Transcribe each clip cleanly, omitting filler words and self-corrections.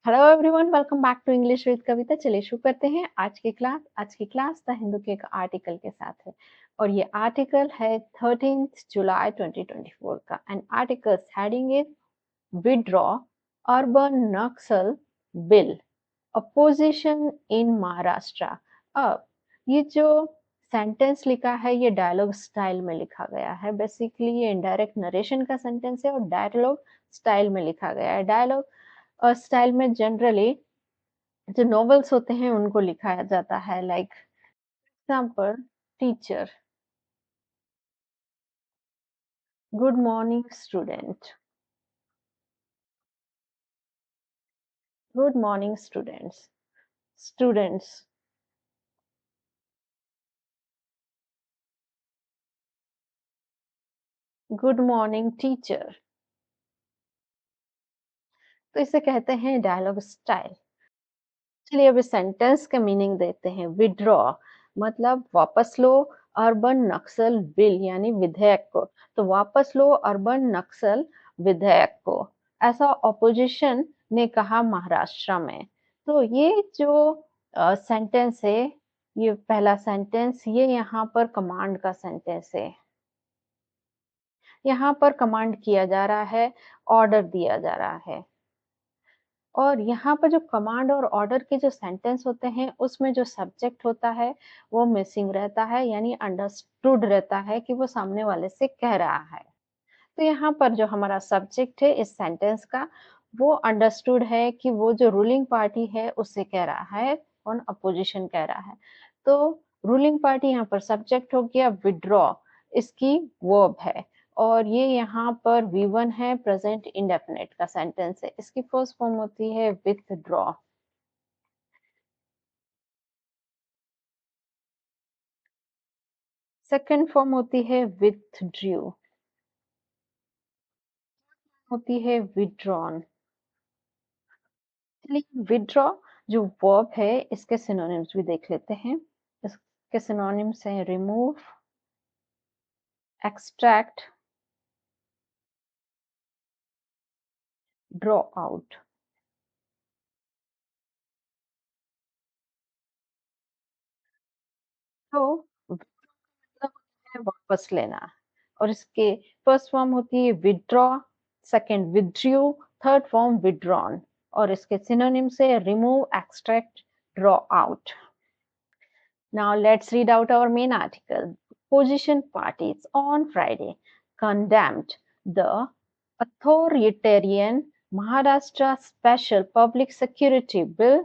Hello everyone, welcome back to English with Kavita. चलिए शुरू करते हैं आज की क्लास द हिंदू के एक आर्टिकल के साथ है। और ये आर्टिकल है 13 जुलाई 2024 का। And articles heading is withdraw urban Naxal bill opposition in Maharashtra. अब ये जो सेंटेंस लिखा है ये डायलॉग स्टाइल में लिखा गया है। बेसिकली ये इनडायरेक्ट नरेशन का सेंटेंस है और डायलॉग स्टाइल में लिखा गया है। डायलॉग स्टाइल में जनरली जो नॉवेल्स होते हैं उनको लिखा जाता है। Like example, teacher, good morning student, good morning students, students, good morning teacher. तो इसे कहते हैं डायलॉग स्टाइल। चलिए अब इस सेंटेंस का मीनिंग देते हैं। विड्रॉ मतलब वापस लो, अर्बन नक्सल बिल यानी विधेयक को। तो वापस लो अर्बन नक्सल विधेयक को, ऐसा ऑपोजिशन ने कहा महाराष्ट्र में। तो ये जो सेंटेंस है, ये पहला सेंटेंस, ये यहाँ पर कमांड का सेंटेंस है। यहाँ पर कमांड किया जा रहा है, ऑर्डर दिया जा रहा है। और यहाँ पर जो कमांड और ऑर्डर के जो सेंटेंस होते हैं उसमें जो सब्जेक्ट होता है वो मिसिंग रहता है, यानी अंडरस्टूड रहता है कि वो सामने वाले से कह रहा है। तो यहाँ पर जो हमारा सब्जेक्ट है इस सेंटेंस का, वो अंडरस्टूड है कि वो जो रूलिंग पार्टी है उससे कह रहा है, कौन, अपोजिशन कह रहा है। तो रूलिंग पार्टी यहाँ पर सब्जेक्ट हो गया, विड्रॉ इसकी वर्ब है। और ये यहाँ पर V1 है, प्रेजेंट इंडेफिनिट का सेंटेंस है। इसकी फर्स्ट फॉर्म होती है विथड्रॉ। सेकंड फॉर्म होती है विथड्रू, होती है विड्रॉन। चलिए विथड्रॉ जो वर्ब है इसके सिनोनिम्स भी देख लेते हैं। इसके सिनोनिम्स हैं रिमूव, एक्सट्रैक्ट, ड्रॉ आउट। तो मतलब है वापस लेना। और इसके फर्स्ट फॉर्म होती है withdraw, second withdrew, third form withdrawn. और इसके सिनोनिम्स है remove, extract, draw out. Now let's read out our main article. Opposition parties on Friday condemned the authoritarian Maharashtra Special Public Security Bill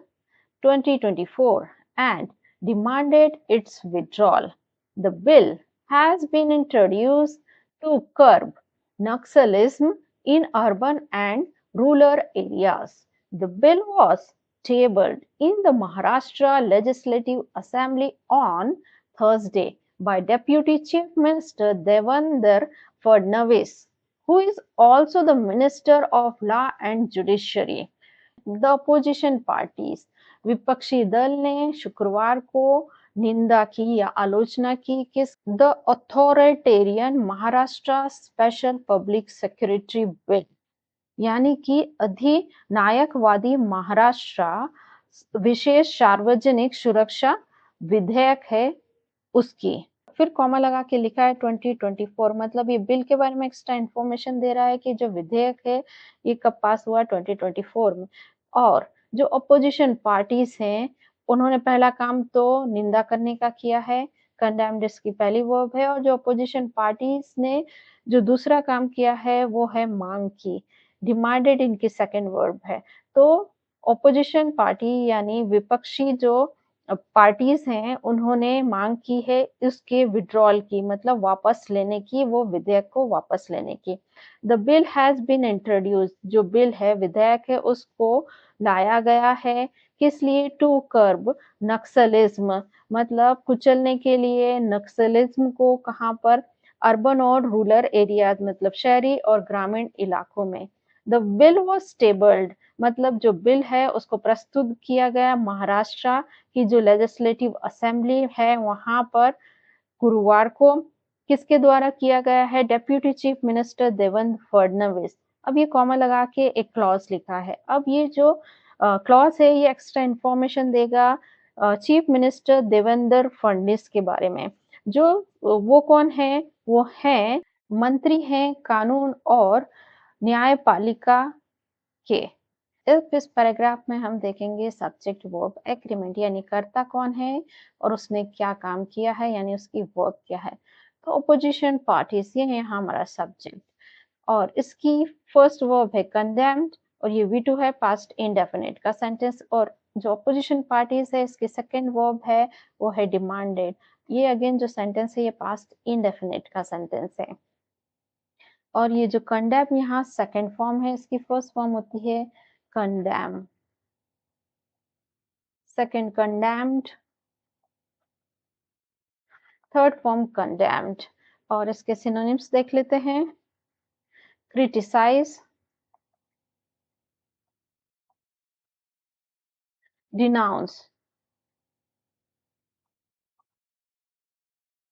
2024 and demanded its withdrawal. The bill has been introduced to curb Naxalism in urban and rural areas. The bill was tabled in the Maharashtra Legislative Assembly on Thursday by Deputy Chief Minister Devendra Fadnavis, who is also the Minister of Law and Judiciary. The opposition parties, विपक्षी दल ने शुक्रवार को निंदा की या आलोचना की किस, the authoritarian Maharashtra special public security bill, यानी कि अधिनायकवादी महाराष्ट्र विशेष सार्वजनिक सुरक्षा विधेयक है उसकी। फिर कॉमा लगा के लिखा है 2024, मतलब ये बिल के बारे में एक्स्ट्रा इंफॉर्मेशन दे रहा है कि जो विधेयक है ये कब पास हुआ, 2024 में। और जो अपोजिशन पार्टीज हैं उन्होंने पहला काम तो निंदा करने का किया है, कंडेम्ड इसकी पहली वर्ब है। और जो अपोजिशन पार्टीज ने जो दूसरा काम किया है वो है मांग की, डिमांडेड इनकी सेकंड वर्ब है। तो अपोजिशन पार्टी यानी विपक्षी जो पार्टीज हैं उन्होंने मांग की है इसके विड्रॉल की, मतलब वापस लेने की, वो विधेयक को वापस लेने की। The bill has been introduce, जो बिल है विधेयक है उसको लाया गया है किस लिए, टू कर्ब नक्सलिज्म, मतलब कुचलने के लिए नक्सलिज्म को। कहाँ पर, अर्बन और रूरल एरियाज, मतलब शहरी और ग्रामीण इलाकों में। द बिल वॉज टेबल्ड, मतलब जो बिल है उसको प्रस्तुत किया गया महाराष्ट्र की जो लेजिस्लेटिव असेंबली है वहां पर गुरुवार को। किसके द्वारा किया गया है, deputy chief minister Devendra Fadnavis. अब ये कॉमा लगा के एक क्लॉज लिखा है। अब ये जो क्लॉज है ये एक्स्ट्रा इन्फॉर्मेशन देगा चीफ मिनिस्टर देवेंद्र फडणवीस के बारे में। जो वो कौन है? वो हैं मंत्री हैं कानून और न्यायपालिका के। इस पैराग्राफ में हम देखेंगे सब्जेक्ट वर्ब एग्रीमेंट यानी कर्ता कौन है और उसने क्या काम किया है यानी उसकी वर्ब क्या है। तो अपोजिशन पार्टीज ये है यहाँ हमारा सब्जेक्ट और इसकी फर्स्ट वर्ब है कंडेम्ड और ये V2 है पास्ट इंडेफिनिट का सेंटेंस और जो अपोजिशन पार्टीज है इसकी सेकेंड वर्ब है वो है डिमांडेड। ये अगेन जो सेंटेंस है ये पास्ट इंडेफिनिट का सेंटेंस है और ये जो कंडेम यहाँ सेकेंड फॉर्म है इसकी फर्स्ट फॉर्म होती है condemn, second condemned, third form condemned और इसके सिनोनिम्स देख लेते हैं। क्रिटिसाइज, डिनाउंस,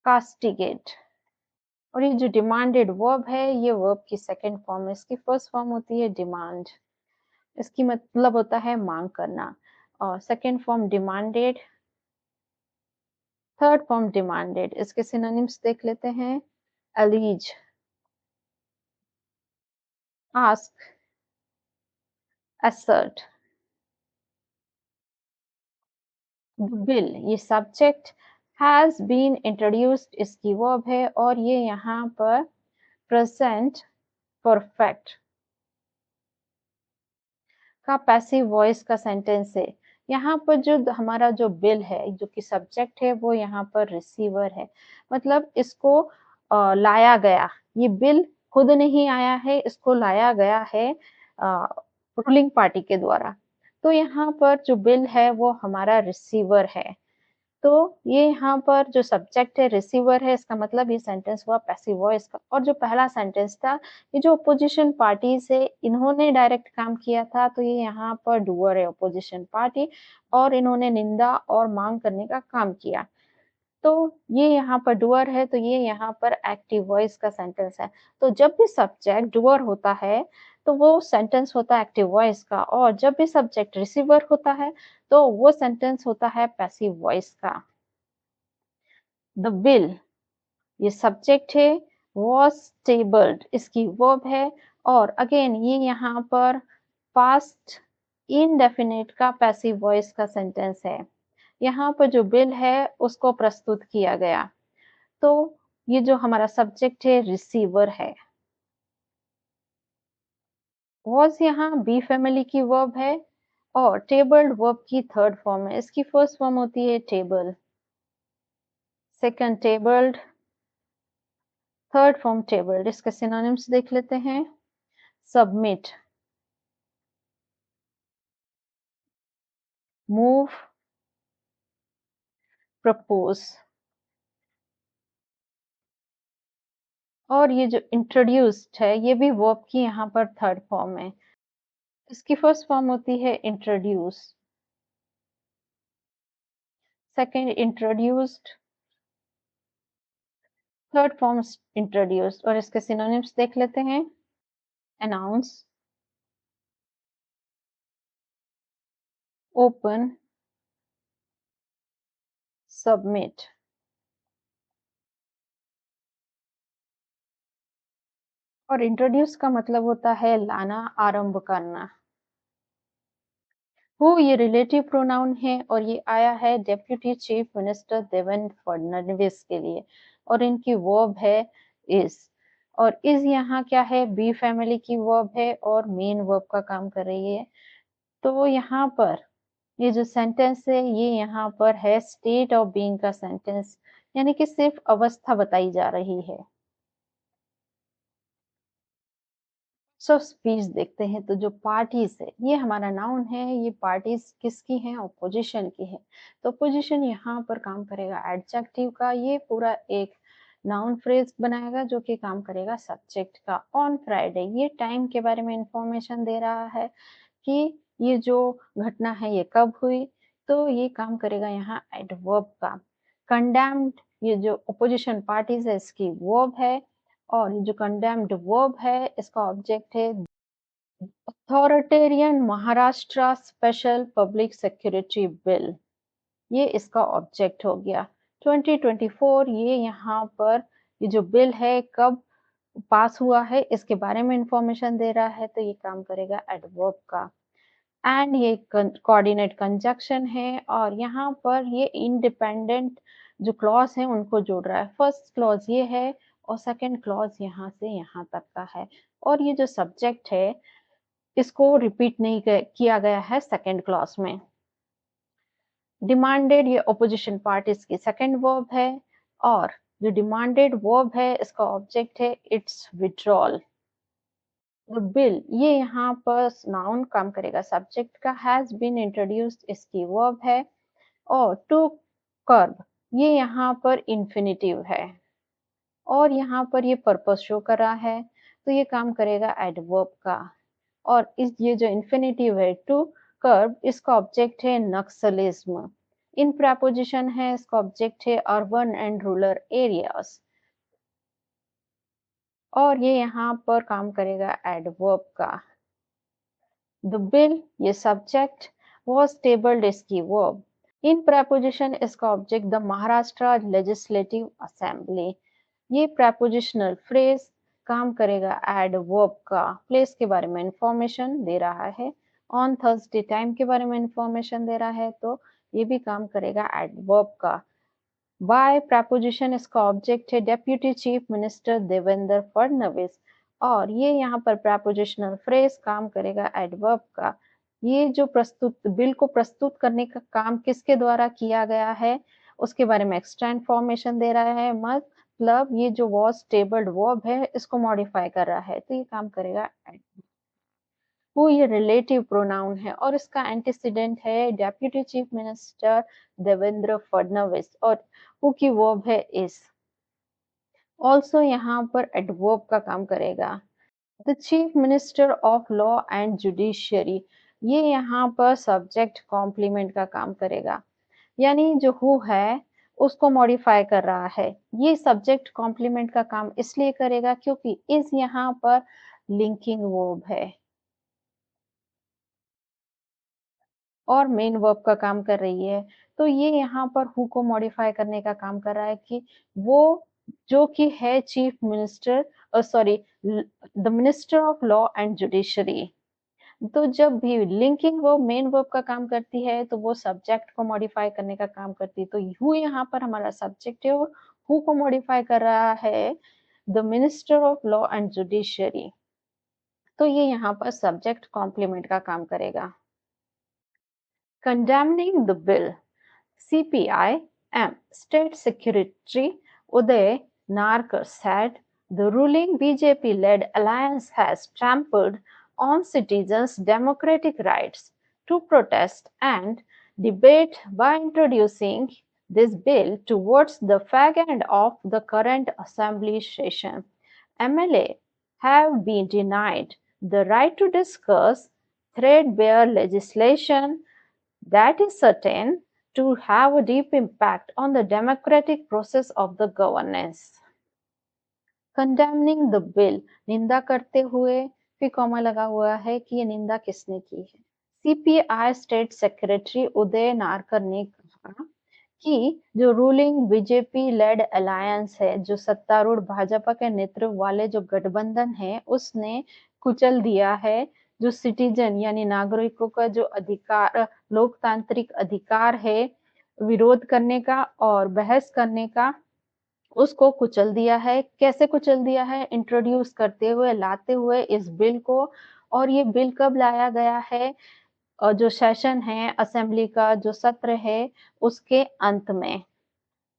कास्टिगेट और ये जो डिमांडेड वर्ब है ये वर्ब की सेकेंड फॉर्म है। इसकी फर्स्ट फॉर्म होती है डिमांड, इसकी मतलब होता है मांग करना और second form demanded, third form demanded. इसके सिनोनिम्स देख लेते हैं। अलीज, आस्क, assert, बिल ये सब्जेक्ट हैज बीन इंट्रोड्यूस्ड इसकी वर्ब है और ये यहाँ पर प्रेजेंट परफेक्ट का पैसिव वॉइस का सेंटेंस है। यहाँ पर जो हमारा जो बिल है जो कि सब्जेक्ट है वो यहाँ पर रिसीवर है, मतलब इसको लाया गया। ये बिल खुद नहीं आया है, इसको लाया गया है रूलिंग पार्टी के द्वारा। तो यहाँ पर जो बिल है वो हमारा रिसीवर है। तो ये यहाँ पर जो सब्जेक्ट है रिसीवर है, इसका मतलब ये सेंटेंस हुआ पैसिव वॉइस का। और जो पहला सेंटेंस था ये जो अपोजिशन पार्टीज है इन्होंने डायरेक्ट काम किया था, तो ये यहाँ पर डूअर है अपोजिशन पार्टी और इन्होंने निंदा और मांग करने का काम किया। तो ये यहाँ पर डूअर है, तो ये यहाँ पर एक्टिव वॉइस का सेंटेंस है। तो जब भी सब्जेक्ट डूअर होता है तो वो सेंटेंस होता है एक्टिव वॉइस का और जब भी सब्जेक्ट रिसीवर होता है तो वो सेंटेंस होता है पैसिव वॉइस का। द बिल ये सब्जेक्ट है, was tabled इसकी वर्ब है और अगेन ये यहाँ पर पास्ट इनडेफिनिट का पैसिव वॉइस का सेंटेंस है। यहाँ पर जो बिल है उसको प्रस्तुत किया गया, तो ये जो हमारा सब्जेक्ट है रिसीवर है। was यहाँ बी फैमिली की वर्ब है और टेबल्ड वर्ब की थर्ड फॉर्म है। इसकी फर्स्ट फॉर्म होती है table, second tabled, third form tabled. इसके सिनोनिम्स देख लेते हैं। सबमिट, मूव, प्रपोज और ये जो इंट्रोड्यूस्ड है ये भी वर्ब की यहाँ पर थर्ड फॉर्म है। इसकी फर्स्ट फॉर्म होती है introduce, second introduced, third form introduced और इसके सिनोनिम्स देख लेते हैं। अनाउंस, ओपन, सबमिट और इंट्रोड्यूस का मतलब होता है लाना, आरंभ करना। हु ये रिलेटिव प्रोनाउन है और ये आया है deputy chief minister Devendra Fadnavis के लिए और इनकी वर्ब है इज और इज यहाँ क्या है बी फैमिली की वर्ब है और मेन वर्ब का काम कर रही है। तो यहाँ पर ये जो सेंटेंस है ये यहाँ पर है स्टेट ऑफ बीइंग का सेंटेंस, यानी कि सिर्फ अवस्था बताई जा रही है। सो स्पीच देखते हैं, तो जो पार्टीज है ये हमारा नाउन है, ये पार्टीज किसकी हैं? ऑपोजिशन की है। तो ऑपोजिशन यहाँ पर काम करेगा एडजेक्टिव का, ये पूरा एक नाउन फ्रेज बनाएगा जो कि काम करेगा सब्जेक्ट का। ऑन फ्राइडे ये टाइम के बारे में इंफॉर्मेशन दे रहा है कि ये जो घटना है ये कब हुई, तो ये काम करेगा यहाँ एडवर्ब का। कंडेम्ड ये जो अपोजिशन पार्टीज है इसकी वर्ब है और ये जो कंडेम्ड वर्ब है इसका ऑब्जेक्ट है authoritarian Maharashtra special public security bill, ये इसका ऑब्जेक्ट हो गया। 2024 ये यहाँ पर ये जो बिल है कब पास हुआ है इसके बारे में इंफॉर्मेशन दे रहा है, तो ये काम करेगा एडवर्ब का। एंड ये कोऑर्डिनेट कंजक्शन है और यहाँ पर ये इंडिपेंडेंट जो क्लॉज है उनको जोड़ रहा है। फर्स्ट क्लॉज ये है और सेकंड क्लॉज यहाँ से यहाँ तक का है, और ये जो सब्जेक्ट है इसको रिपीट नहीं किया गया है सेकंड क्लॉज में। डिमांडेड ये ऑपोजिशन पार्ट इसकी सेकंड वर्ब है, और जो डिमांडेड वर्ब है इसका ऑब्जेक्ट है इट्स विड्रॉल। बिल ये यहाँ पर नाउन काम करेगा, सब्जेक्ट का हैज बीन इंट्रोड्यूस्ड इसकी वर्ब है, और टू कर्ब ये यहाँ पर इंफिनिटिव है, और यहाँ पर ये पर्पस शो कर रहा है, तो ये काम करेगा एडवर्ब का। और इस ये जो इंफिनिटिव है टू कर्ब इसका ऑब्जेक्ट है नक्सलिज्म। इन प्रपोजिशन है इसका ऑब्जेक्ट है अर्बन एंड रूरल एरियाज, और ये यहाँ पर काम करेगा एडवर्ब का। द बिल ये सब्जेक्ट was tabled इसकी वर्ब। इन प्रपोजिशन इसका object the Maharashtra legislative assembly. ये प्रपोजिशनल फ्रेज काम करेगा एडवर्ब का। प्लेस के बारे में इंफॉर्मेशन दे रहा है, ऑन थर्सडे टाइम के बारे में इंफॉर्मेशन दे रहा है, तो ये भी काम करेगा एडवर्ब का। बाय प्रपोजिशन इसका ऑब्जेक्ट है deputy chief minister Devendra Fadnavis, और ये यहाँ पर प्रपोजिशनल फ्रेज काम करेगा एडवर्ब का। ये जो बिल को प्रस्तुत करने का काम किसके द्वारा किया गया है उसके बारे में एक्स्ट्रा इन्फॉर्मेशन दे रहा है, मतलब ये जो वॉज टेबल्ड वर्ब है इसको मॉडिफाई कर रहा है, तो ये काम करेगा हु ये रिलेटिव प्रोनाउन है और इसका एंटीसीडेंट है deputy chief minister Devendra Fadnavis, और हु की वर्ब है इज। ऑल्सो यहाँ पर एडवर्ब का काम करेगा। The chief minister of law and judiciary ये यहाँ पर सब्जेक्ट कॉम्प्लीमेंट का काम करेगा, यानी जो हु है उसको मॉडिफाई कर रहा है। ये सब्जेक्ट कॉम्प्लीमेंट का काम इसलिए करेगा क्योंकि इज यहाँ पर लिंकिंग वर्ब है और मेन वर्ब का काम कर रही है, तो ये यहाँ पर हु को मॉडिफाई करने का काम कर रहा है कि वो जो कि है chief minister, sorry, the minister of law and judiciary. तो जब भी लिंकिंग वर्ब मेन वर्ब का काम करती है तो वो सब्जेक्ट को मॉडिफाई करने का काम करती है, तो हु यहाँ पर हमारा सब्जेक्ट है और हु को मॉडिफाई कर रहा है the minister of law and judiciary, तो ये यहाँ पर सब्जेक्ट कॉम्प्लीमेंट का काम करेगा। Condemning the bill, CPI-M State Secretary Uday Narkar said the ruling BJP-led alliance has trampled on citizens' democratic rights to protest and debate by introducing this bill towards the fag end of the current assembly session. MLA have been denied the right to discuss threadbare legislation that is certain to have a deep impact on the democratic process of the governance. Condemning the bill, निंदा करते हुए, फिर comma लगा हुआ है कि ये निंदा किसने की है। सीपीआई स्टेट सेक्रेटरी उदय नारकर ने कहा कि जो रूलिंग बीजेपी लेड अलायंस है, जो सत्तारूढ़ भाजपा के नेतृत्व वाले जो गठबंधन है, उसने कुचल दिया है जो सिटीजन यानी नागरिकों का जो अधिकार, लोकतांत्रिक अधिकार है विरोध करने का और बहस करने का, उसको कुचल दिया है। कैसे कुचल दिया है? इंट्रोड्यूस करते हुए, लाते हुए इस बिल को। और ये बिल कब लाया गया है? जो सेशन है असेंबली का जो सत्र है उसके अंत में।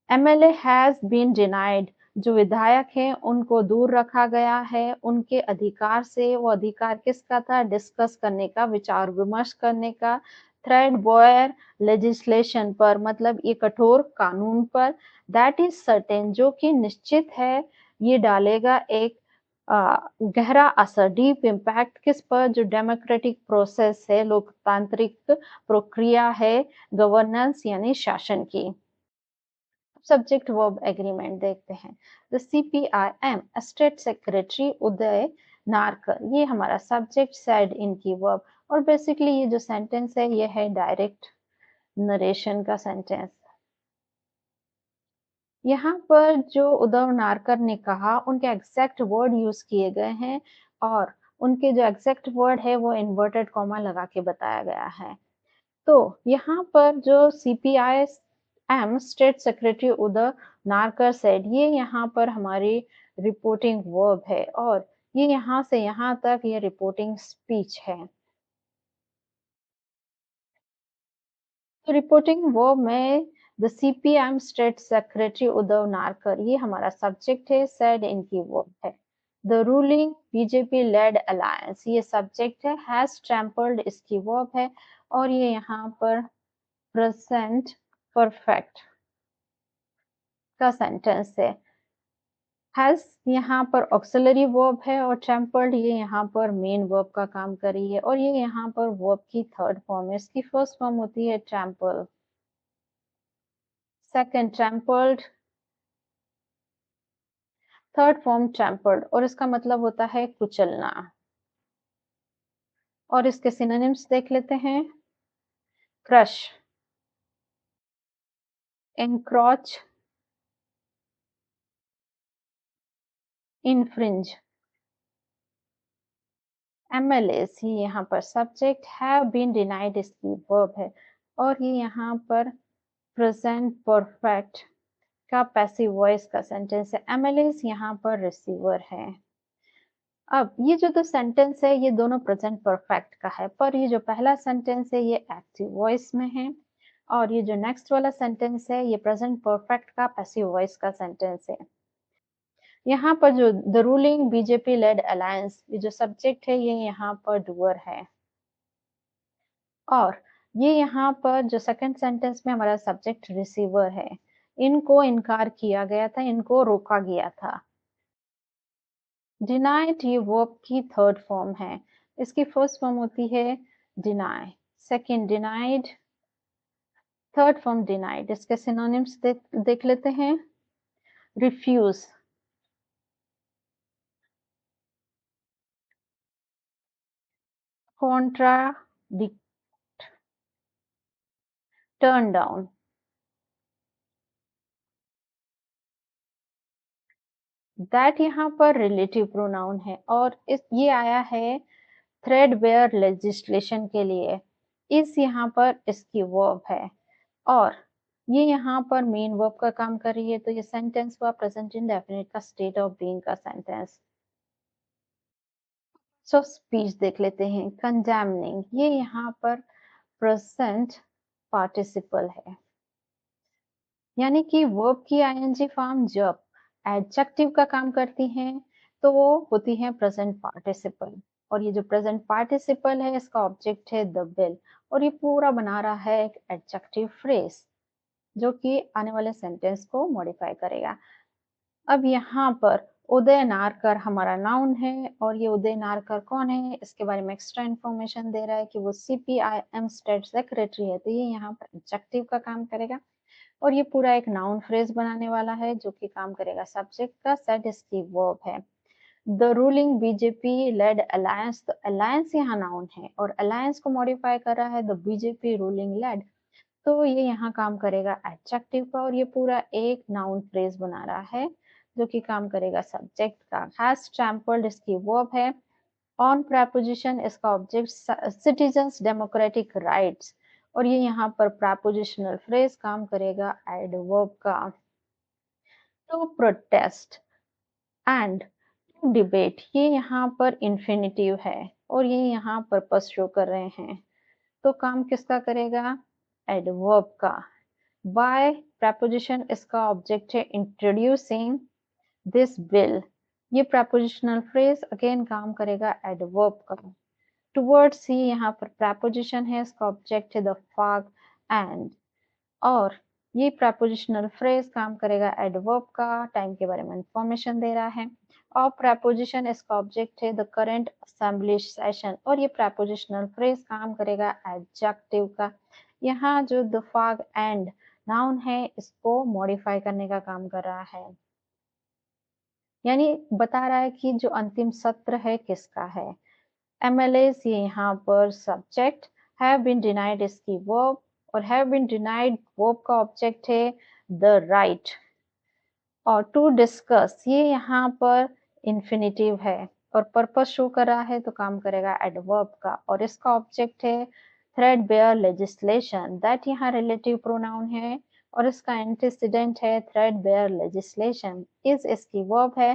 एमएलए हैज बीन डिनाइड, जो विधायक हैं उनको दूर रखा गया है उनके अधिकार से। वो अधिकार किसका था? डिस्कस करने का, विचार विमर्श करने का, थ्रेड बॉयर लेजिस्लेशन पर, मतलब ये कठोर कानून पर, दैट इज सर्टेन, जो कि निश्चित है ये डालेगा एक गहरा असर, डीप इम्पैक्ट किस पर? जो डेमोक्रेटिक प्रोसेस है, लोकतांत्रिक प्रक्रिया है, गवर्नेंस यानी शासन की। सब्जेक्ट वर्ब एग्रीमेंट देखते हैं। द सीपीआईएम स्टेट सेक्रेटरी उदय नारकर, ये हमारा सब्जेक्ट, सेड इनकी वर्ब। और बेसिकली ये जो सेंटेंस है ये है डायरेक्ट नरेशन का सेंटेंस। यहाँ पर जो उद्धव नारकर ने कहा उनके एग्जैक्ट वर्ड यूज किए गए हैं और उनके जो एग्जैक्ट वर्ड है वो इन्वर्टेड कॉमा लगा के बताया गया है। तो यहाँ पर जो CPIM state secretary Uddhav Narkar said, ये यहाँ पर हमारी रिपोर्टिंग वर्ब है और ये यहाँ से यहाँ तक ये रिपोर्टिंग स्पीच है। तो रिपोर्टिंग वर्ब में the CPIM state secretary Uddhav Narkar, ये हमारा सब्जेक्ट है, सेड इनकी वर्ब है। The ruling BJP lead alliance, ये सब्जेक्ट है, हैज ट्रैम्पल्ड इसकी वर्ब है और ये यहाँ पर प्रेजेंट परफेक्ट का सेंटेंस है। हैज यहाँ पर ऑक्सिलरी वर्ब है और ट्रैम्पल्ड ये यहाँ पर मेन वर्ब का काम कर रही है और ये यहाँ पर वर्ब की थर्ड फॉर्म है। इसकी फर्स्ट फॉर्म होती है trample, second trampled, third form trampled और इसका मतलब होता है कुचलना। और इसके सिनोनिम्स देख लेते हैं। Crush, encroach, infringe. MLS ये यहाँ पर सब्जेक्ट, हैव बीन डिनाइड इसकी वर्ब है और ये यहाँ पर प्रेजेंट परफेक्ट का पैसिव वॉइस का सेंटेंस है। MLS यहाँ पर रिसीवर है। अब ये जो दो सेंटेंस है ये दोनों प्रेजेंट परफेक्ट का है, पर ये जो पहला सेंटेंस है ये एक्टिव वॉइस में है और ये जो नेक्स्ट वाला सेंटेंस है ये प्रेजेंट परफेक्ट का पैसिव वॉइस का सेंटेंस है। यहाँ पर जो the ruling BJP lead alliance, ये जो सब्जेक्ट है ये यहाँ पर डूअर है और ये यहाँ पर जो सेकंड सेंटेंस में हमारा सब्जेक्ट रिसीवर है। इनको इनकार किया गया था, इनको रोका गया था। डिनाइड ये वर्ब की थर्ड फॉर्म है। इसकी फर्स्ट फॉर्म होती है deny, second denied, third form denied. इसके सिनोनिम्स देख लेते हैं। Refuse, contradict, turn down. That यहाँ पर रिलेटिव प्रोनाउन है और ये आया है थ्रेडबेयर लेजिस्लेशन के लिए। इस यहाँ पर इसकी वर्ब है और ये यहाँ पर मेन वर्ब का काम कर रही है, तो ये सेंटेंस हुआ प्रेजेंट इंडेफिनिट का स्टेट ऑफ बीइंग का सेंटेंस। सो स्पीच देख लेते हैं। कंडेमनिंग ये यहाँ पर प्रेजेंट पार्टिसिपल है, यानी कि वर्ब की आईएनजी फॉर्म जब एडजेक्टिव का काम करती है तो वो होती है प्रेजेंट पार्टिसिपल। और ये जो प्रेजेंट पार्टिसिपल है इसका ऑब्जेक्ट है द बिल और ये पूरा बना रहा है एक एडजेक्टिव फ्रेज जो कि आने वाले सेंटेंस को मॉडिफाई करेगा। अब यहाँ पर उदय नारकर हमारा नाउन है और ये उदय नारकर कौन है इसके बारे में एक्स्ट्रा इन्फॉर्मेशन दे रहा है कि वो CPIM स्टेट सेक्रेटरी है, तो ये यहाँ पर एडजेक्टिव का काम करेगा और ये पूरा एक नाउन फ्रेज बनाने वाला है जो कि काम करेगा सब्जेक्ट का। सेड इसकी वर्ब है। The ruling BJP lead alliance, तो अलायंस यहाँ नाउन है और अलायंस को मॉडिफाई कर रहा है द बीजेपी रूलिंग लेड, तो ये यहाँ काम करेगा एडजेक्टिव का और ये पूरा एक नाउन फ्रेज बना रहा है जो कि काम करेगा सब्जेक्ट का। हैज ट्रैम्पल्ड इसकी वर्ब है। ऑन प्रेपोजिशन इसका ऑब्जेक्ट सिटीजन्स डेमोक्रेटिक राइट्स और ये यहाँ पर प्रेपोजिशनल फ्रेज काम करेगा एडवर्ब का। To protest and to debate ये यहाँ पर इंफिनिटिव है और ये यहाँ पर्पस शो कर रहे हैं, तो काम किसका करेगा? एडवर्ब का। बाय प्रेपोजिशन इसका ऑब्जेक्ट है इंट्रोड्यूसिंग दिस बिल, ये प्रेपोजिशनल फ्रेज अगेन काम करेगा एडवर्ब का। टुवर्ड्स ही यहाँ पर प्रेपोजिशन है, इसका ऑब्जेक्ट है द फॉग एंड, और ये प्रेपोजिशनल फ्रेज काम करेगा एडवर्ब का, टाइम के बारे में इंफॉर्मेशन दे रहा है। और प्रेपोजिशन इसका ऑब्जेक्ट है द करंट असेंबली सेशन और ये प्रेपोजिशनल फ्रेज काम करेगा एडजेक्टिव का। यहाँ जो द फॉग एंड नाउन है इसको मॉडिफाई करने का काम कर रहा है। यानी बता रहा है कि जो अंतिम सत्र है किसका है। एमएलएस ये यहाँ पर सब्जेक्ट, हैव बीन डिनाइड इसकी वर्ब, और हैव बीन डिनाइड वर्ब का ऑब्जेक्ट है द राइट। और टू डिस्कस ये यहाँ पर इन्फिनिटिव है और पर्पस शो कर रहा है तो काम करेगा एडवर्ब का, और इसका ऑब्जेक्ट है थ्रेड बेयर लेजिस्लेशन, दैट यहाँ रिलेटिव प्रोनाउन है और इसका एंटीसीडेंट है थ्रेड बेयर लेजिस्लेशन। इज इसकी वर्ब है,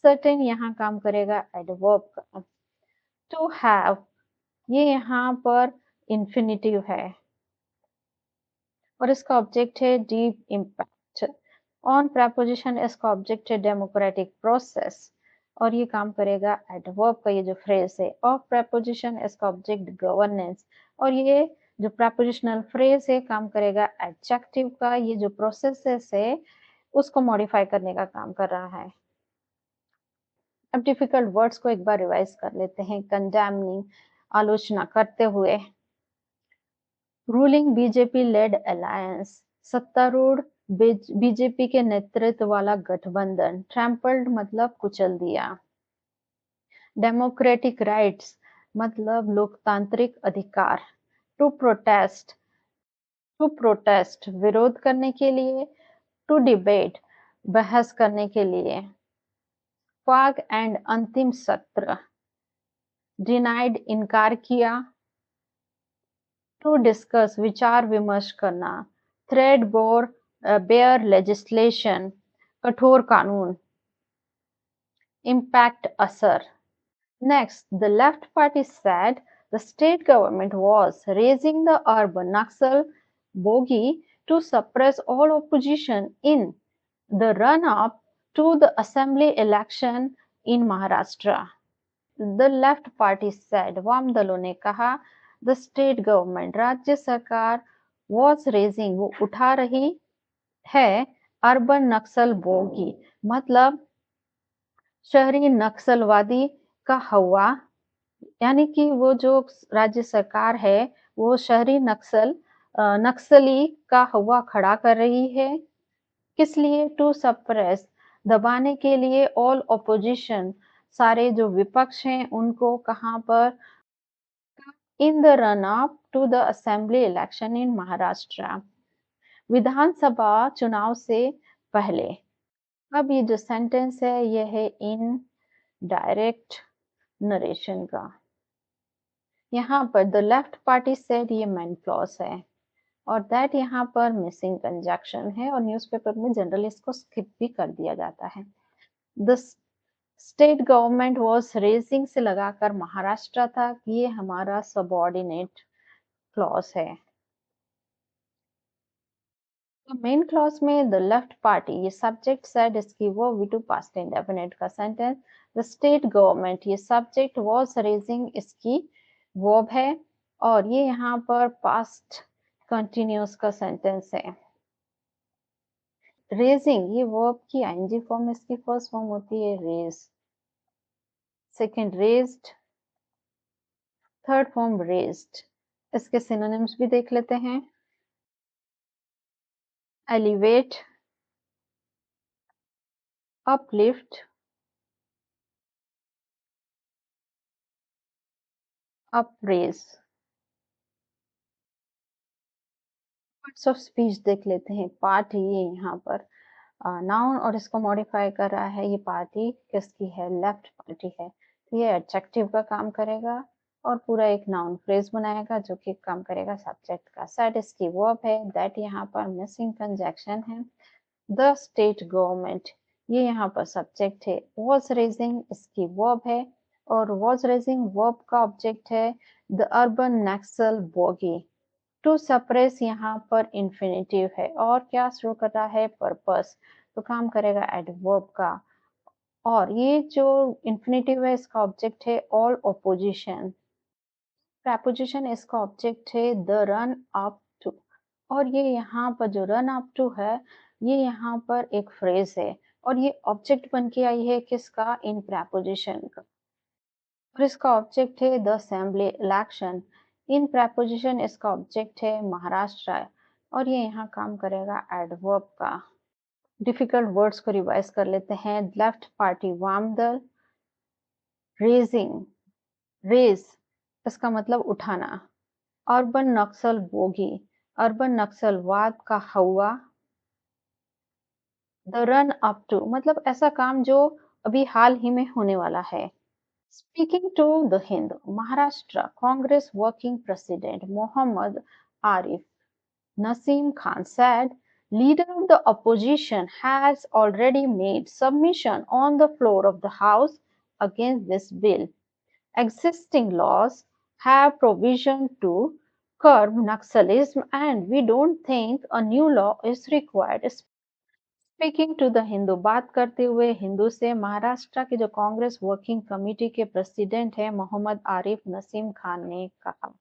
सर्टेन यहाँ काम करेगा एडवर्ब का। टू हैव ये यहाँ पर इन्फिनिटिव है और इसका ऑब्जेक्ट है डीप इम्पैक्ट। ऑन प्रपोजिशन इसका ऑब्जेक्ट है डेमोक्रेटिक प्रोसेस और ये काम करेगा एडवर्ब का, ये जो फ्रेज है। ऑफ प्रपोजिशन इसका ऑब्जेक्ट गवर्नेंस और ये जो प्रपोजिशनल फ्रेज है काम करेगा एडजेक्टिव का, ये जो प्रोसेस है उसको मॉडिफाई करने का काम कर रहा है। अब डिफिकल्ट वर्ड्स को एक बार रिवाइज कर लेते हैं। कंडेमनिंग आलोचना करते हुए, रूलिंग बीजेपी लेड अलायंस सत्तारूढ़ बीजेपी के नेतृत्व वाला गठबंधन, ट्रैम्पल्ड मतलब कुचल दिया। डेमोक्रेटिक राइट्स मतलब लोकतांत्रिक अधिकार। टू प्रोटेस्ट विरोध करने के लिए। टू डिबेट बहस करने के लिए। फाग एंड अंतिम सत्र। डिनाइड इनकार किया। टू डिस्कस विचार विमर्श करना। थ्रेड बेयर लेजिस्लेशन कठोर कानून। इम्पैक्ट असर। Next, the left party said the state government was raising the urban Naxal bogey to suppress all opposition in the run-up to the assembly election in Maharashtra. The left party said, वाम दलों ने कहा, the state government राज्य सरकार was raising वो उठा रही है अर्बन नक्सल बोगी मतलब शहरी नक्सलवादी का हवा, यानी कि वो जो राज्य सरकार है वो शहरी नक्सली का हवा खड़ा कर रही है। किस लिए? टू सप्रेस दबाने के लिए ऑल ऑपोजिशन सारे जो विपक्ष हैं उनको, कहां पर? In the run up to the assembly election in Maharashtra, विधानसभा चुनाव से पहले। अब ये जो सेंटेंस है ये है इन डायरेक्ट नरेशन का। यहाँ पर द लेफ्ट पार्टी सेड ये मेन क्लॉज है और दैट यहाँ पर मिसिंग कंजक्शन है और न्यूज़पेपर में जनरली इसको स्किप भी कर दिया जाता है। The state government was raising से लगाकर महाराष्ट्र था, ये हमारा सबऑर्डिनेट क्लॉज है। तो मेन क्लॉज में द लेफ्ट पार्टी ये सब्जेक्ट सेड, इसकी वो V2 पास्ट इंडेफिनिट का सेंटेंस। द स्टेट गवर्नमेंट ये सब्जेक्ट वाज रेजिंग इसकी वर्ब है और ये यहाँ पर पास्ट कंटिन्यूस का सेंटेंस है। रेजिंग ये वर्ब की आईएनजी फॉर्म, इसकी फर्स्ट फॉर्म होती है raise, second raised, third form raised. इसके सिनोनिम्स भी देख लेते हैं। Elevate, uplift, appraise. Parts of speech देख लेते हैं। पार्टी ये यहाँ पर नाउन और इसको मॉडिफाई कर रहा है। ये पार्टी किसकी है? लेफ्ट पार्टी है, तो ये एडजेक्टिव का काम करेगा और पूरा एक नाउन फ्रेज बनाएगा जो कि काम करेगा सब्जेक्ट का। सेड इसकी वर्ब है, दैट यहाँ पर मिसिंग कंजक्शन है। द स्टेट गवर्नमेंट ये यहाँ पर सब्जेक्ट है। वॉज रेजिंग इसकी वर्ब है और वॉज रेजिंग वर्ब का ऑब्जेक्ट है the urban Naxal bogey. To suppress यहाँ पर इंफिनिटिव है और क्या शो कर रहा है? पर्पस, तो काम करेगा एडवर्ब का। और ये जो इंफिनिटिव है इसका ऑब्जेक्ट है ऑल ऑपोजिशन। प्रपोजिशन इसका ऑब्जेक्ट है द रन अप टू और ये यहाँ पर जो रन अप टू है ये यहाँ पर एक फ्रेज है और ये ऑब्जेक्ट बन के आई है किसका? इन प्रपोजिशन का, और इसका ऑब्जेक्ट है the assembly election. In preposition इसका ऑब्जेक्ट है महाराष्ट्र और ये यहाँ काम करेगा एडवर्ब का। डिफिकल्ट वर्ड्स को रिवाइज कर लेते हैं। लेफ्ट पार्टी वाम दल, रेजिंग, रेज इसका मतलब उठाना। अर्बन नक्सल बोगी, अर्बन नक्सलवाद का हवा। द रन अप टू मतलब ऐसा काम जो अभी हाल ही में होने वाला है। Speaking to the Hind, Maharashtra Congress working president Mohammad Arif Naseem Khan said, leader of the opposition has already made submission on the floor of the House against this bill. Existing laws have provision to curb Naxalism and we don't think a new law is required. Speaking to the Hindu, बात करते हुए हिंदू से महाराष्ट्र के जो Congress working committee के president है मोहम्मद आरिफ नसीम खान ने कहा।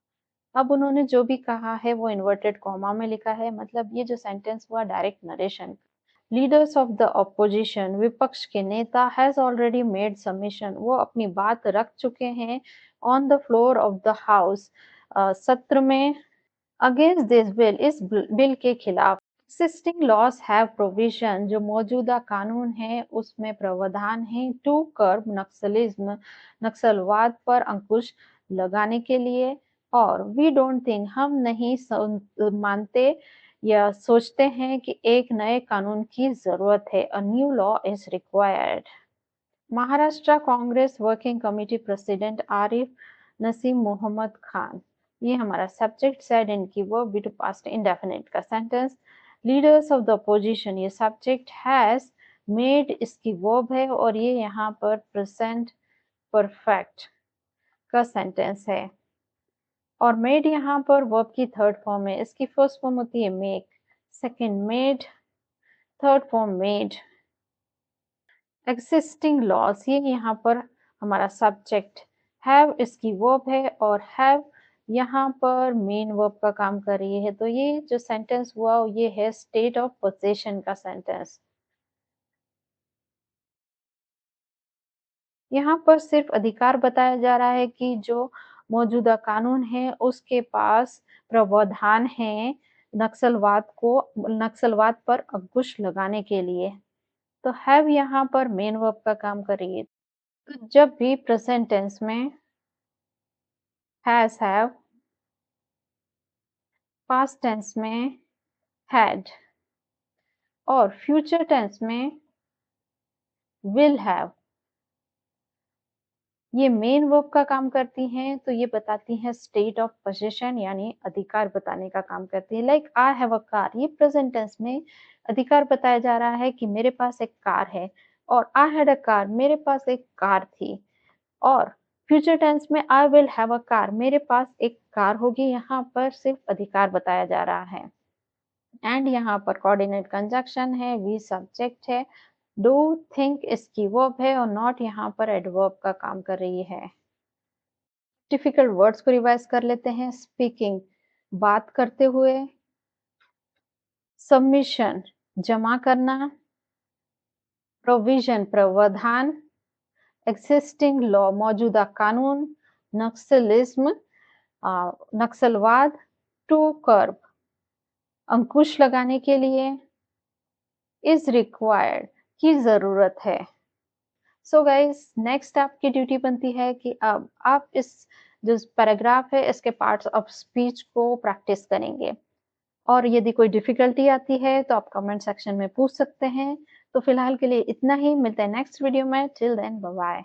अब उन्होंने जो भी कहा है वो इन्वर्टेड कॉमा में लिखा है, मतलब ये जो सेंटेंस हुआ direct narration. Leaders of the opposition, विपक्ष के नेता, हैज ऑलरेडी मेड सबमिशन, वो अपनी बात रख चुके हैं on the floor of the house, सत्र में, अगेंस्ट दिस बिल, इस बिल के खिलाफ। एक्सिस्टिंग लॉस हैव प्रोविजन, जो मौजूदा कानून है उसमें प्रावधान है टू कर्ब नक्सलिज्म, नक्सलवाद पर अंकुश लगाने के लिए। और वी डोंट थिंक, हम नहीं मानते या सोचते हैं कि एक नए कानून की जरूरत है। A new law is required. Maharashtra Congress working committee president Arif Naseem Mohammad Khan, ये हमारा सब्जेक्ट सेड इनकी verb be to past indefinite का sentence. Leaders of the opposition, ये सब्जेक्ट, हैज मेड इसकी वर्ब है और ये यहाँ पर प्रेजेंट परफेक्ट का सेंटेंस है। और मेड यहाँ पर वर्ब की थर्ड फॉर्म है। इसकी फर्स्ट फॉर्म होती है make, second made, third form made. Existing laws, ये यहाँ पर हमारा सब्जेक्ट, हैव इसकी वर्ब है और हैव यहाँ पर मेन वर्ब का काम कर रही है। तो ये जो सेंटेंस हुआ ये है स्टेट ऑफ पोजीशन का सेंटेंस। यहाँ पर सिर्फ अधिकार बताया जा रहा है कि जो मौजूदा कानून है उसके पास प्रावधान है नक्सलवाद पर अंकुश लगाने के लिए। तो हैव यहाँ पर मेन वर्ब का काम कर रही है। तो जब भी प्रेजेंट टेंस में हैज हैव, पास्ट टेंस में हैड और फ्यूचर टेंस में विल हैव, ये मेन वर्ब का काम करती हैं। तो ये बताती हैं स्टेट ऑफ पोजीशन, यानी अधिकार बताने का काम करती है। Like I have a car, ये प्रेजेंट टेंस में अधिकार बताया जा रहा है कि मेरे पास एक कार है। और आई हैड अ कार, मेरे पास एक कार थी। और फ्यूचर टेंस में I will have a car, मेरे पास एक कार होगी। यहाँ पर सिर्फ अधिकार बताया जा रहा है। एंड यहाँ पर कोऑर्डिनेट कंजक्शन है, वी सब्जेक्ट है, डू थिंक इसकी वर्ब है और नॉट यहाँ पर एडवर्ब का काम कर रही है। डिफिकल्ट वर्ड्स को रिवाइज कर लेते हैं। स्पीकिंग, बात करते हुए। सबमिशन, जमा करना। प्रोविजन, प्रावधान। एक्सिस्टिंग लॉ, मौजूदा कानून। नक्सलिज्म, नक्सलवाद। टू कर्ब, अंकुश लगाने के लिए। इज रिक्वायर्ड, की जरूरत है। सो गाइस, नेक्स्ट आपकी ड्यूटी बनती है कि अब आप इस जो पैराग्राफ है इसके पार्ट्स ऑफ स्पीच को प्रैक्टिस करेंगे। और यदि कोई डिफिकल्टी आती है तो आप कमेंट सेक्शन में पूछ सकते हैं। तो फिलहाल के लिए इतना ही, मिलते हैं नेक्स्ट वीडियो में। Till then, bye bye.